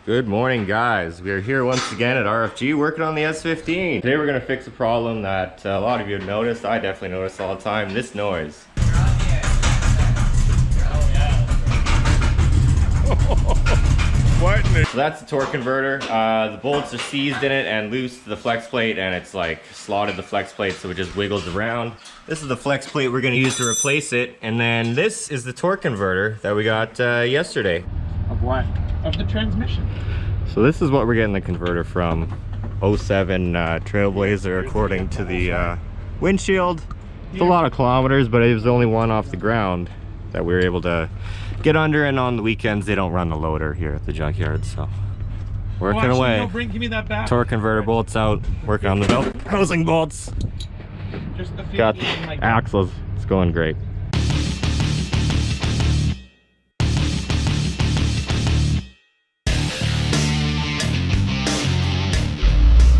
Good morning, guys. We are here once again at RFG working on the S15. Today we're going to fix a problem that a lot of you have noticed. I definitely notice all the time, this noise. So that's the torque converter. The bolts are seized in it and loose to the flex plate, and it's like slotted the flex plate so it just wiggles around. This is the flex plate we're going to use to replace it, and then this is the torque converter that we got yesterday. Of what? Of the transmission. So this is what we're getting the converter from. 07 Trailblazer, according to the windshield. It's a lot of kilometers, but it was the only one off the ground that we were able to get under, and on the weekends they don't run the loader here at the junkyard, so working away. No, give me that back. Torque converter bolts out, working on the belt housing bolts. Just the Got the axles, it's going great.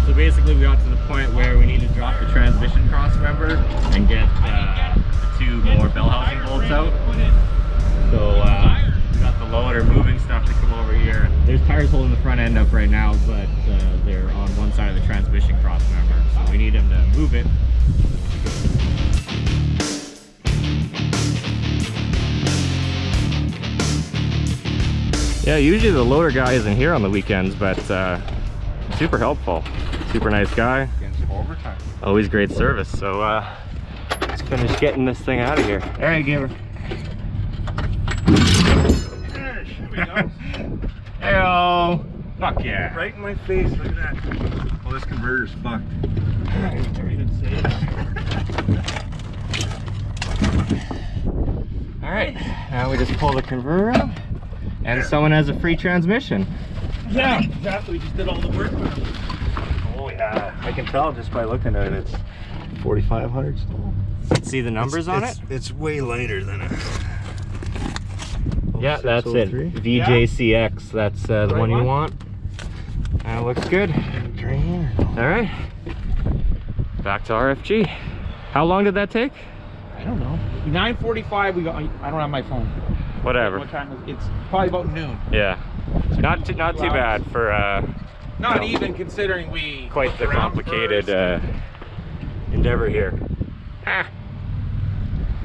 So basically we got to the point where we need to drop the transmission cross member and get the two more bell housing bolts out. So we got the loader moving stuff to come over here. There's tires holding the front end up right now, but they're on one side of the transmission cross member. So we need him to move it. Yeah, usually the loader guy isn't here on the weekends, but super helpful. Super nice guy. Overtime. Always great service. So let's finish getting this thing out of here. All right, Gamer. Hey-o. Fuck yeah. Right in my face, look at that. Well, this converter's fucked. All right, now we just pull the converter out, and someone has a free transmission. Yeah, exactly. We just did all the work with it. Oh yeah. I can tell just by looking at it, it's 4,500 still. See the numbers on it? It's way lighter than a... Yeah, that's it. 603. VJCX, that's the one you want. That looks good. Right here. All right, back to RFG. How long did that take? I don't know. 9:45. We got. I don't have my phone. Whatever. What time is it? It's probably about noon. Yeah, not too bad for Not even considering we. quite the complicated endeavor here. Ah.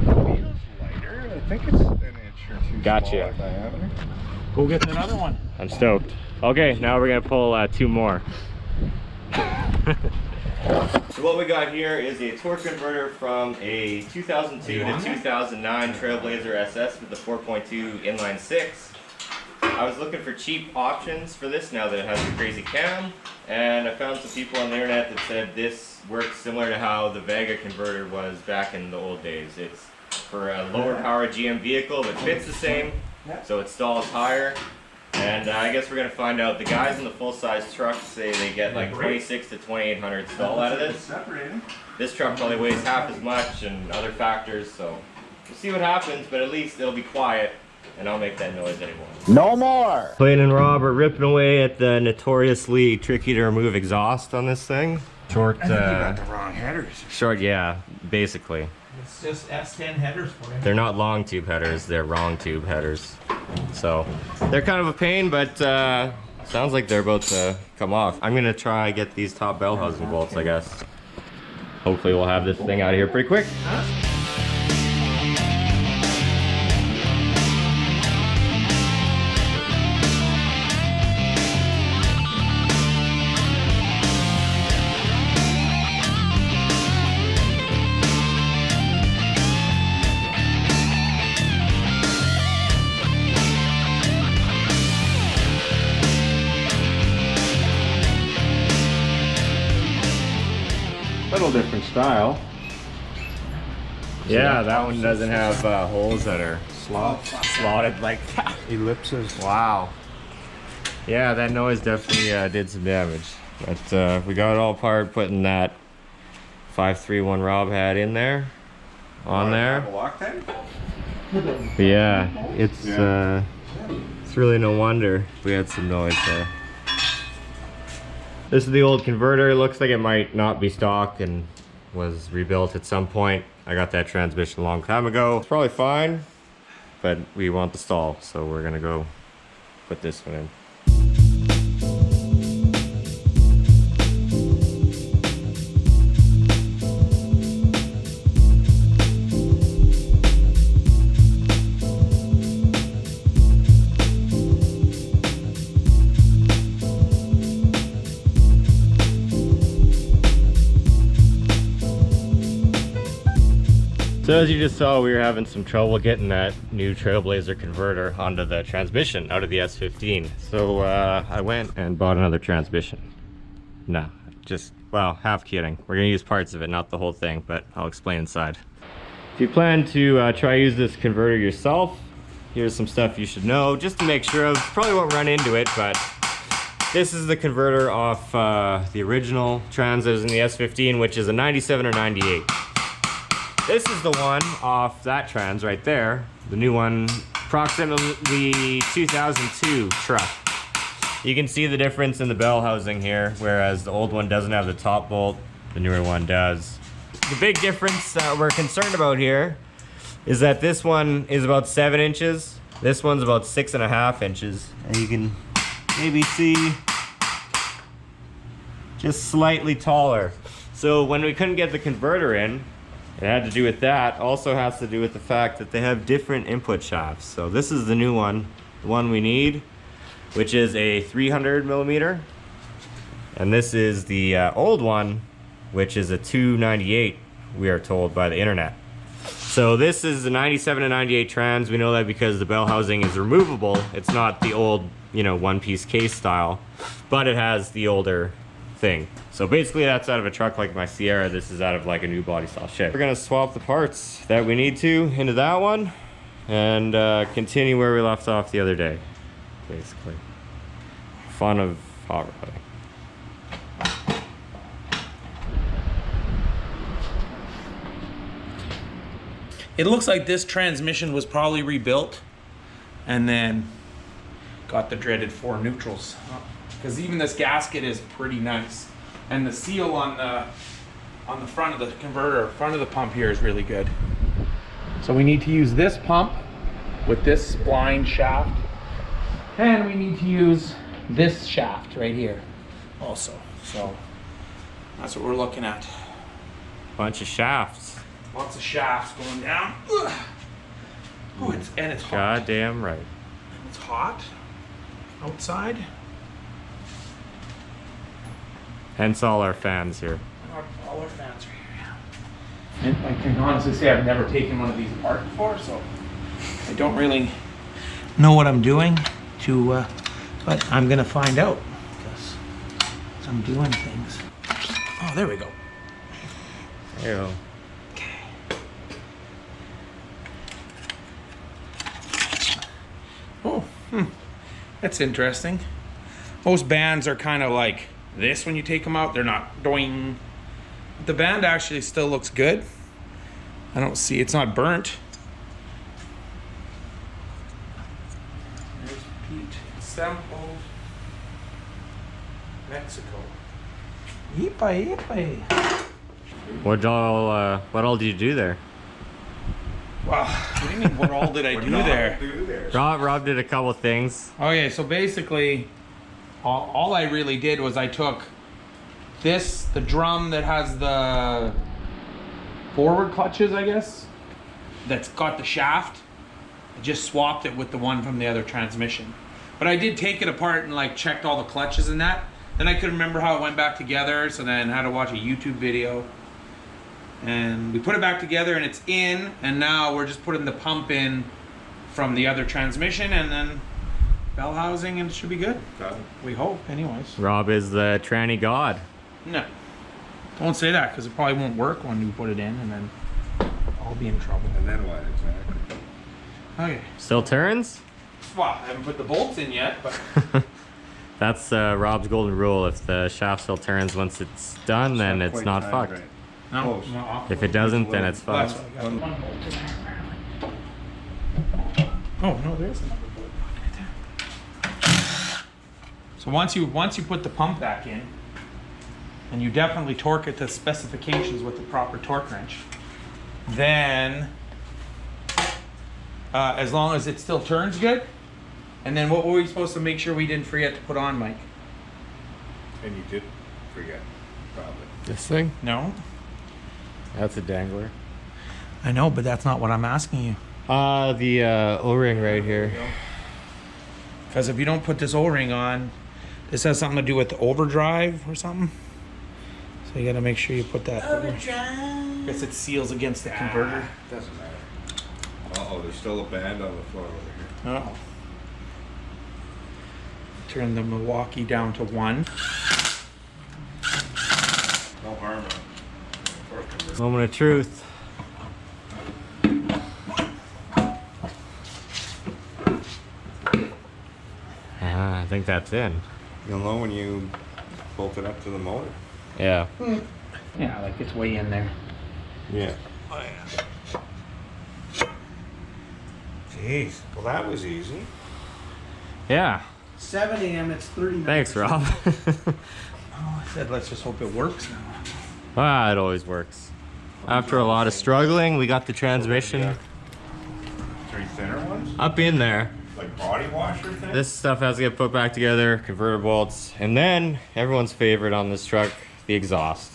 Feels lighter. I think it's an inch or two Gotcha. smaller diameter. Go get another one. I'm stoked. Okay, now we're gonna pull two more. So what we got here is a torque converter from a 2002 to 2009 Trailblazer SS with the 4.2 inline 6. I was looking for cheap options for this now that it has a crazy cam, and I found some people on the internet that said this works similar to how the Vega converter was back in the old days. It's for a lower power GM vehicle, but fits the same, so it stalls higher. And I guess we're going to find out. The guys in the full-size truck say they get like 26 to 2,800 stall out of this. This truck probably weighs half as much and other factors, so we'll see what happens, but at least it'll be quiet and I'll make that noise anymore. No more! Clayton and Rob are ripping away at the notoriously tricky to remove exhaust on this thing. Short, I think you got the wrong headers. short, yeah, basically. It's just S10 headers for it. They're not long tube headers, they're wrong tube headers. So they're kind of a pain, but sounds like they're about to come off. I'm gonna try get these top bell housing bolts, I guess. Hopefully we'll have this thing out of here pretty quick. Little different style. Yeah, that one doesn't have holes that are slotted like that. Ellipses. Wow. Yeah, that noise definitely did some damage. But we got it all apart, putting that 531 Rob had in there, on there. But yeah, it's really no wonder we had some noise there. This is the old converter. It looks like it might not be stock and was rebuilt at some point. I got that transmission a long time ago. It's probably fine, but we want the stall, so we're gonna go put this one in. So as you just saw, we were having some trouble getting that new Trailblazer converter onto the transmission out of the S15. So I went and bought another transmission. No, just, well, half kidding. We're gonna use parts of it, not the whole thing, but I'll explain inside. If you plan to try use this converter yourself, here's some stuff you should know, just to make sure of. Probably won't run into it, but this is the converter off the original trans that was in the S15, which is a 97 or 98. This is the one off that trans right there, the new one, approximately 2002 truck. You can see the difference in the bell housing here, whereas the old one doesn't have the top bolt, the newer one does. The big difference that we're concerned about here is that this one is about 7 inches, this one's about 6.5 inches, and you can maybe see just slightly taller. So when we couldn't get the converter in, it had to do with that. Also has to do with the fact that they have different input shafts. So this is the new one, the one we need, which is a 300 millimeter. And this is the old one, which is a 298, we are told by the internet. So this is the 97 and 98 trans. We know that because the bell housing is removable. It's not the old, you know, one-piece case style, but it has the older thing. So basically that's out of a truck like my Sierra. This is out of like a new body style shit. We're gonna swap the parts that we need to into that one and continue where we left off the other day, basically. Fun of hot rodding. It looks like this transmission was probably rebuilt and then got the dreaded 4 neutrals. Because even this gasket is pretty nice. And the seal on the front of the converter, front of the pump here is really good. So we need to use this pump with this spline shaft. And we need to use this shaft right here also. So that's what we're looking at. Bunch of shafts. Lots of shafts going down. Ugh. Oh, it's hot. Goddamn right. It's hot outside. Hence all our fans here. All our fans are here. And I can honestly say I've never taken one of these apart before, so I don't really know what I'm doing to, but I'm gonna find out because I'm doing things. Oh, there we go. There you go. Oh, that's interesting. Most bands are kind of like this when you take them out. They're not doing. The band actually still looks good. I don't see, it's not burnt. There's Pete Sample, Mexico. Yippee, yippee. What all did you do there? Wow, what do you mean, what all did I do there? Rob did a couple things. Okay, so basically, all I really did was I took this, the drum that has the forward clutches, I guess, that's got the shaft. I just swapped it with the one from the other transmission. But I did take it apart and like checked all the clutches and that. Then I couldn't remember how it went back together, so then I had to watch a YouTube video. And we put it back together and it's in, and now we're just putting the pump in from the other transmission and then bell housing, and it should be good. We hope, anyways. Rob is the tranny god. No, don't say that because it probably won't work when we put it in, and then I'll be in trouble. And then what exactly? Okay. Still turns? Well, I haven't put the bolts in yet, but That's Rob's golden rule. If the shaft still turns once it's done, then it's not fucked. Right. no. If it doesn't, then it's Well, fucked. that's why I got one bolt in there, apparently. Oh no, there's another bolt pocket there. So once you put the pump back in, and you definitely torque it to specifications with the proper torque wrench, then as long as it still turns good, and then what were we supposed to make sure we didn't forget to put on, Mike? And you did forget, probably. This thing? No. That's a dangler. I know, but that's not what I'm asking you. The O-ring right here. Because if you don't put this O-ring on, this has something to do with the overdrive or something. So you gotta make sure you put that. Overdrive. Guess it seals against the converter. Doesn't matter. Uh-oh, there's still a band on the floor over here. Oh. Turn the Milwaukee down to 1. No harm. Moment of truth. I think that's in. You'll know when you bolt it up to the motor. Yeah. Yeah, like it's way in there. Yeah. Oh, yeah. Jeez. Well, that was easy. Yeah. 7 a.m. It's 39. Thanks, Rob. Oh, I said let's just hope it works now. Ah, it always works. After a lot of struggling, we got the transmission 3 thinner ones? up in there. Like body washer thing? This stuff has to get put back together, converter bolts, and then everyone's favorite on this truck, the exhaust.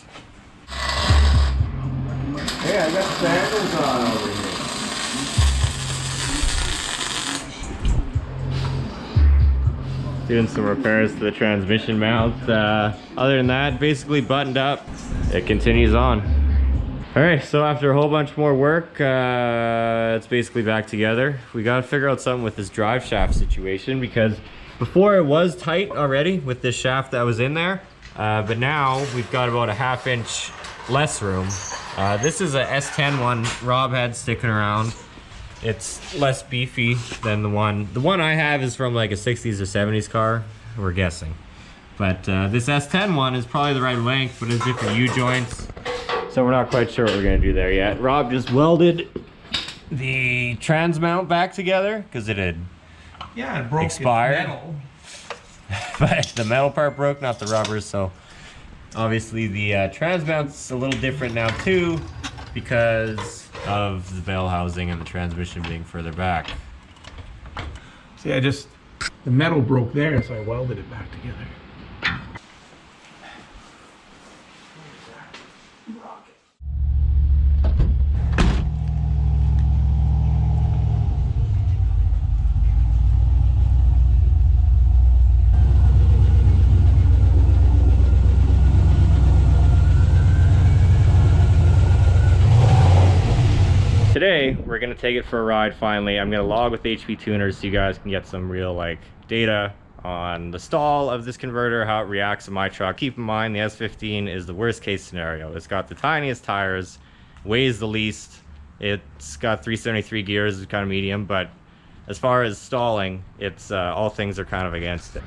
Hey, I got sandals on over here. Doing some repairs to the transmission mount. Other than that, basically buttoned up. It continues on. All right, so after a whole bunch more work, it's basically back together. We gotta figure out something with this drive shaft situation, because before it was tight already with this shaft that was in there, but now we've got about a ½ inch less room. This is a S10 one Rob had sticking around. It's less beefy than the one. The one I have is from like a 60s or 70s car, we're guessing. But this S10 one is probably the right length, but it's different U-joints. So we're not quite sure what we're gonna do there yet. Rob just welded the trans mount back together because it had Yeah, it broke expired. its metal. But the metal part broke, not the rubber. So obviously the trans mount's a little different now too, because of the bell housing and the transmission being further back. See, the metal broke there, so I welded it back together. Today, we're gonna take it for a ride finally. I'm gonna log with HP tuners so you guys can get some real like data on the stall of this converter, how it reacts to my truck. Keep in mind the S15 is the worst case scenario. It's got the tiniest tires, weighs the least. It's got 373 gears, it's kind of medium, but as far as stalling, it's all things are kind of against it.